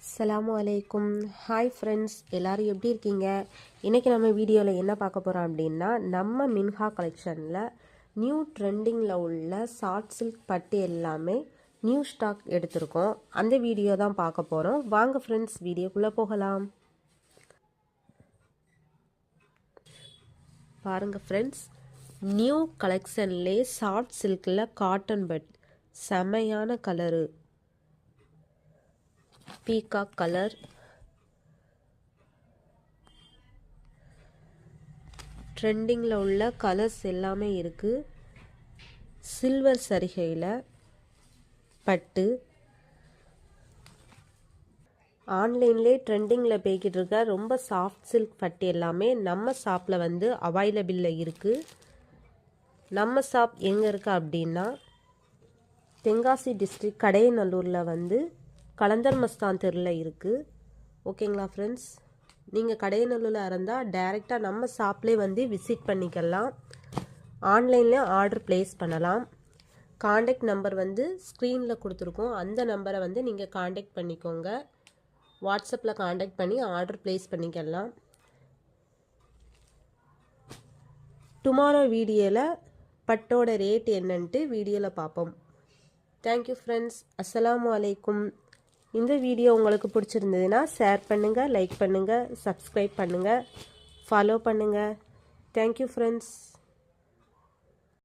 அஸ்ஸலாமு அலைக்கும். Hi friends, எல்லோரும் எப்படி இருக்கீங்க? இன்றைக்கி நம்ம வீடியோவில் என்ன பார்க்க போகிறோம் அப்படின்னா, நம்ம மின்ஹா கலெக்ஷனில் நியூ ட்ரெண்டிங்கில் உள்ள சாஃப்ட் சில்க் பட்டு எல்லாமே நியூ ஸ்டாக் எடுத்திருக்கோம். அந்த வீடியோ தான் பார்க்க போகிறோம். வாங்க ஃப்ரெண்ட்ஸ், வீடியோக்குள்ளே போகலாம். பாருங்கள் ஃப்ரெண்ட்ஸ், நியூ கலெக்ஷன்லேயே சாஃப்ட் சில்கில் காட்டன் பட் செமையான கலரு, பீகாக் கலர், ட்ரெண்டிங்கில் உள்ள கலர்ஸ் எல்லாமே இருக்குது. சில்வர் சரிகையில் பட்டு ஆன்லைன்லேயே ட்ரெண்டிங்கில் போய்கிட்டு இருக்க ரொம்ப சாஃப்ட் சில்க் பட்டு எல்லாமே நம்ம ஷாப்பில் வந்து அவைலபிளில் இருக்குது. நம்ம ஷாப் எங்கே இருக்குது அப்படின்னா, தென்காசி டிஸ்ட்ரிக்ட் கடையநல்லூரில் வந்து கலந்தர் மஸ்தான் தெருவில் இருக்குது. ஓகேங்களா ஃப்ரெண்ட்ஸ், நீங்கள் கடையநல்லூரில் இருந்தால் டைரெக்டாக நம்ம ஷாப்லேயே வந்து விசிட் பண்ணிக்கலாம். ஆன்லைனில் ஆர்டர் ப்ளேஸ் பண்ணலாம். காண்டாக்ட் நம்பர் வந்து ஸ்க்ரீனில் கொடுத்துருக்கோம். அந்த நம்பரை வந்து நீங்கள் காண்டாக்ட் பண்ணிக்கோங்க. வாட்ஸ்அப்பில் காண்டாக்ட் பண்ணி ஆர்டர் ப்ளேஸ் பண்ணிக்கலாம். டுமாரோ வீடியோவில் பட்டோட ரேட் என்னன்ட்டு வீடியோவில் பார்ப்போம். Thank you friends. அஸ்ஸலாமு அலைக்கும். இந்த வீடியோ உங்களுக்கு பிடிச்சிருந்ததுன்னா ஷேர் பண்ணுங்கள், லைக் பண்ணுங்கள், சப்ஸ்கிரைப் பண்ணுங்கள், ஃபாலோ பண்ணுங்கள். Thank you friends.